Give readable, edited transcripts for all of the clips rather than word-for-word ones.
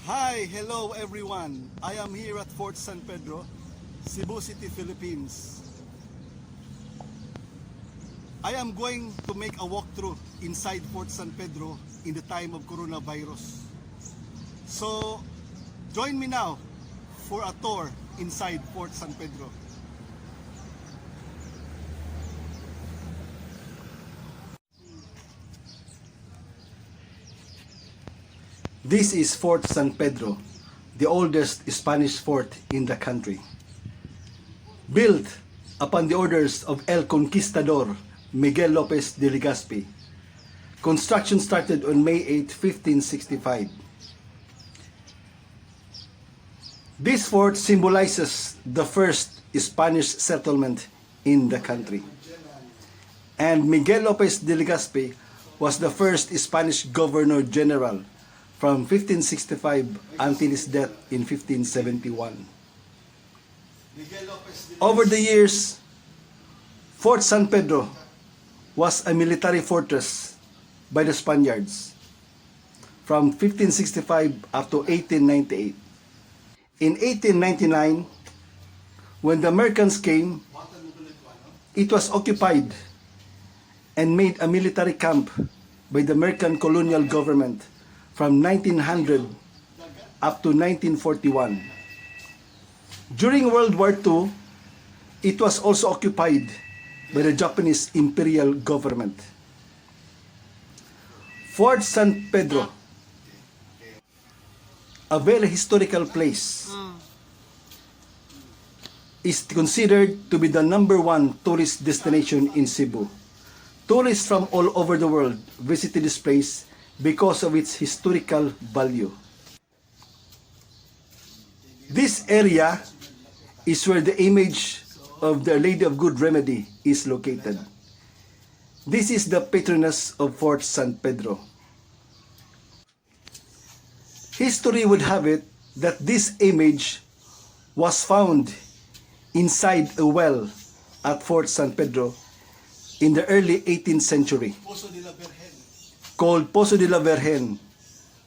Hi, hello everyone. I am here at Fort San Pedro, Cebu City, Philippines. I am going to make a walkthrough inside Fort San Pedro in the time of coronavirus. So, join me now for a tour inside Fort San Pedro. This is Fort San Pedro, the oldest Spanish fort in the country. Built upon the orders of El Conquistador Miguel Lopez de Legazpi. Construction started on May 8, 1565. This fort symbolizes the first Spanish settlement in the country. And Miguel Lopez de Legazpi was the first Spanish Governor General from 1565 until his death in 1571. Over the years, Fort San Pedro was a military fortress by the Spaniards from 1565 up to 1898. In 1899, when the Americans came, it was occupied and made a military camp by the American colonial government from 1900 up to 1941. During World War II, it was also occupied by the Japanese imperial government. Fort San Pedro, a very historical place, is considered to be the #1 tourist destination in Cebu. Tourists from all over the world visited this place because of its historical value. This area is where the image of the Lady of Good Remedy is located. This is the patroness of Fort San Pedro. History would have it that this image was found inside a well at Fort San Pedro in the early 18th century, called Pozo de la Virgen.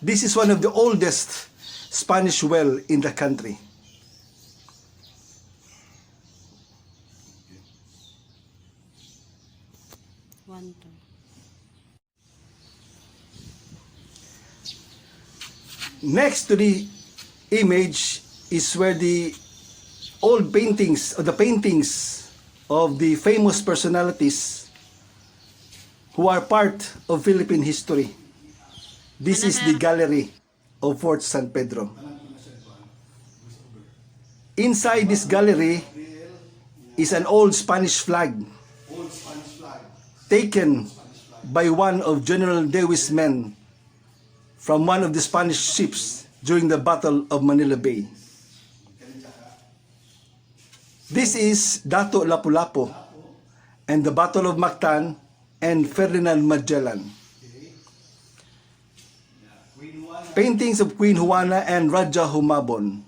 This is one of the oldest Spanish well in the country. Next to the image is where the old paintings, or the paintings of the famous personalities who are part of Philippine history. This is the gallery of Fort San Pedro. Inside this gallery is an old Spanish flag taken by one of General Dewey's men from one of the Spanish ships during the Battle of Manila Bay. This is Dato Lapu-Lapu and the Battle of Mactan and Ferdinand Magellan. Paintings of Queen Juana and Raja Humabon.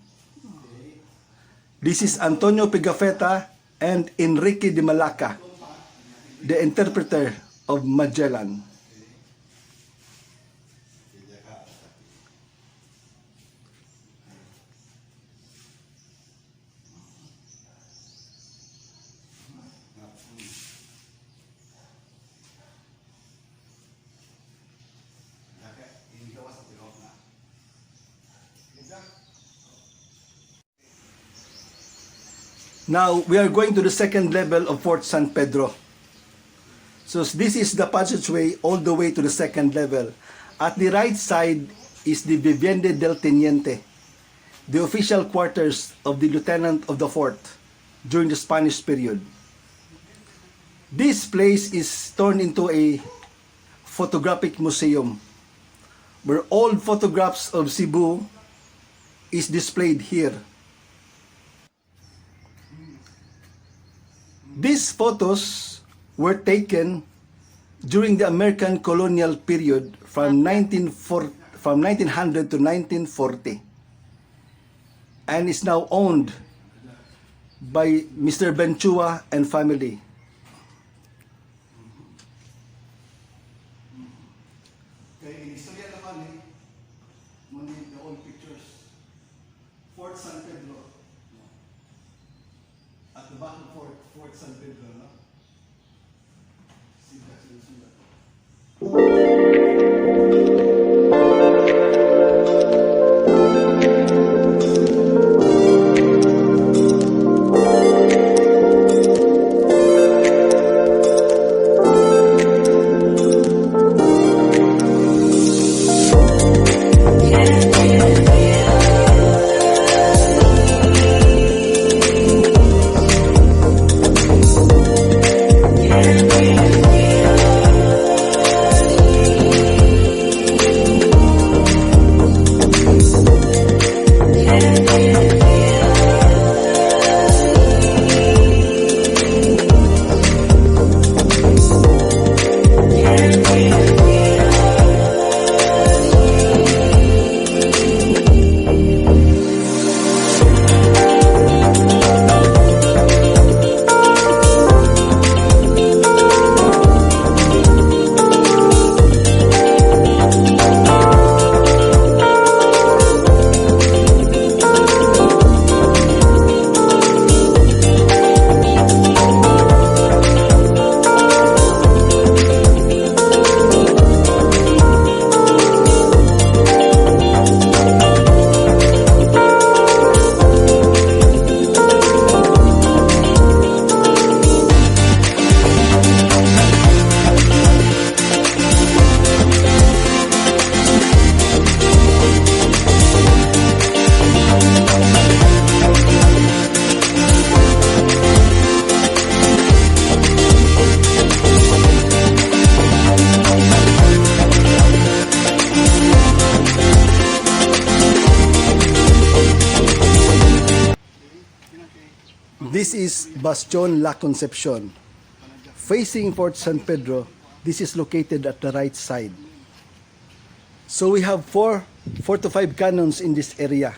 This is Antonio Pigafetta and Enrique de Malacca, the interpreter of Magellan. Now, we are going to the second level of Fort San Pedro. So this is the passageway all the way to the second level. At the right side is the Vivienda del Teniente, the official quarters of the lieutenant of the fort during the Spanish period. This place is turned into a photographic museum where old photographs of Cebu is displayed here. These photos were taken during the American colonial period from 1900 to 1940 and is now owned by Mr. Benchua and family. Kaya istorya naman ni the old wrong pictures. Fort San Pedro. At the back of Fort San Pedro, no? See that, see that. This is Bastion La Concepcion. Facing Fort San Pedro, this is located at the right side. So we have four to five cannons in this area.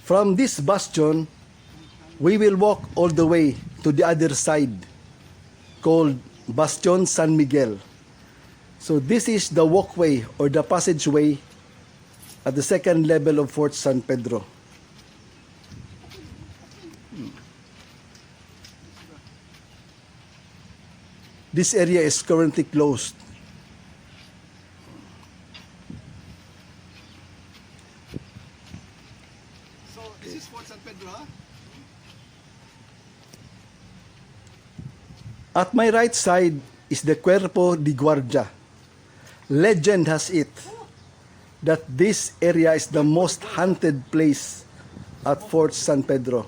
From this bastion, we will walk all the way to the other side, called Bastion San Miguel. So this is the walkway or the passageway at the second level of Fort San Pedro. This area is currently closed. So this is Fort San Pedro, huh? At my right side is the Cuerpo de Guardia. Legend has it that this area is the most haunted place at Fort San Pedro.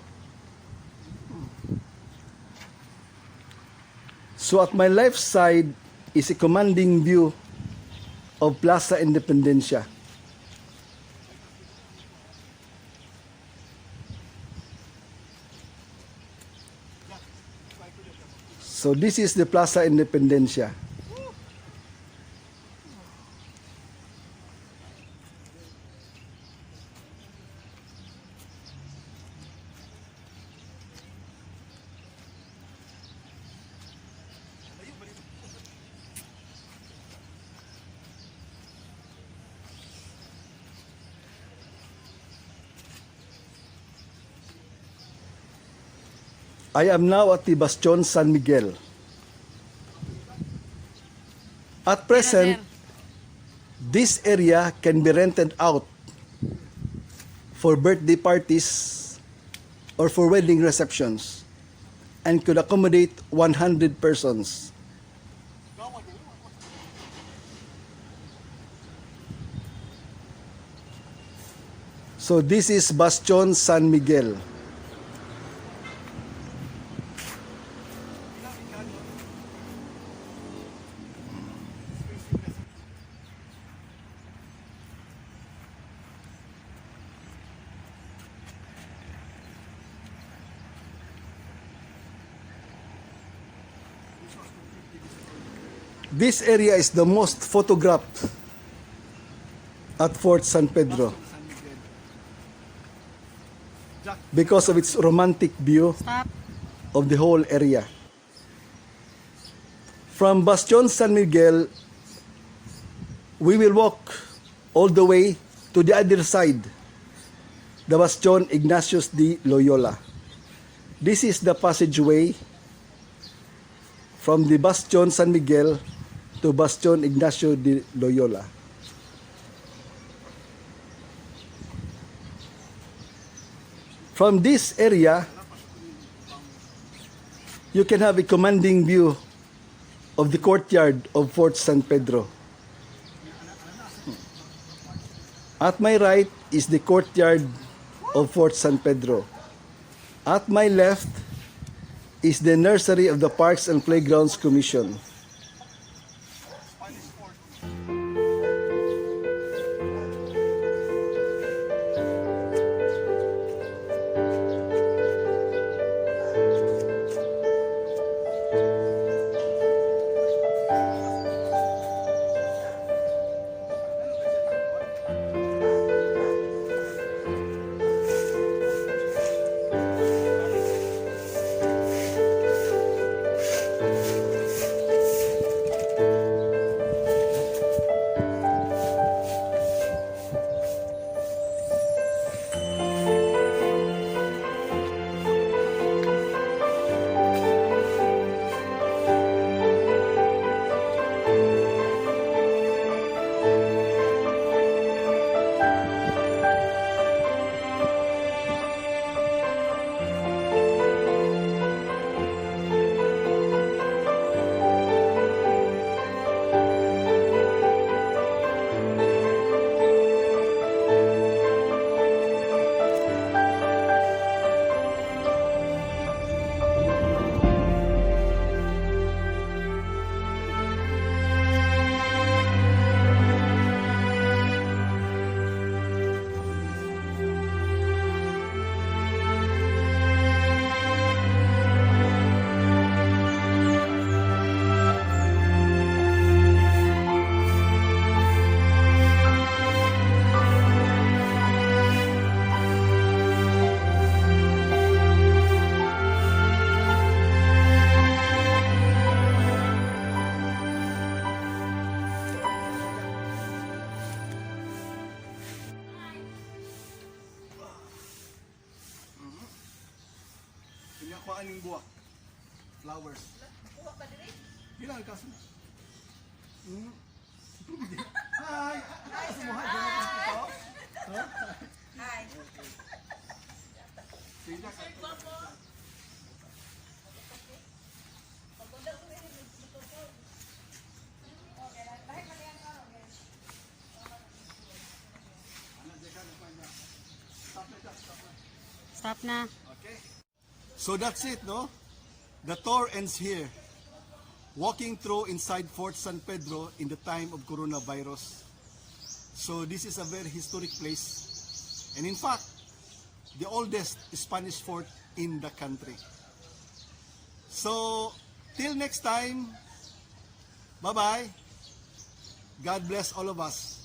So at my left side is a commanding view of Plaza Independencia. So this is the Plaza Independencia. I am now at the Bastion San Miguel. At present, this area can be rented out for birthday parties or for wedding receptions and could accommodate 100 persons. So this is Bastion San Miguel. This area is the most photographed at Fort San Pedro because of its romantic view of the whole area. From Bastion San Miguel, we will walk all the way to the other side, the Bastion Ignatius de Loyola. This is the passageway from the Bastion San Miguel to Bastion Ignacio de Loyola. From this area, you can have a commanding view of the courtyard of Fort San Pedro. At my right is the courtyard of Fort San Pedro. At my left is the nursery of the Parks and Playgrounds Commission. Kuha aning buwak. Flowers. Kuha pa diri? Bilang kaso. Hi. Hi. Sumuha dyan ako ito. Hi. Sila ka. Stop na. Okay. So that's it, no? The tour ends here. Walking through inside Fort San Pedro in the time of coronavirus. So this is a very historic place. And in fact, the oldest Spanish fort in the country. So, till next time, bye-bye. God bless all of us.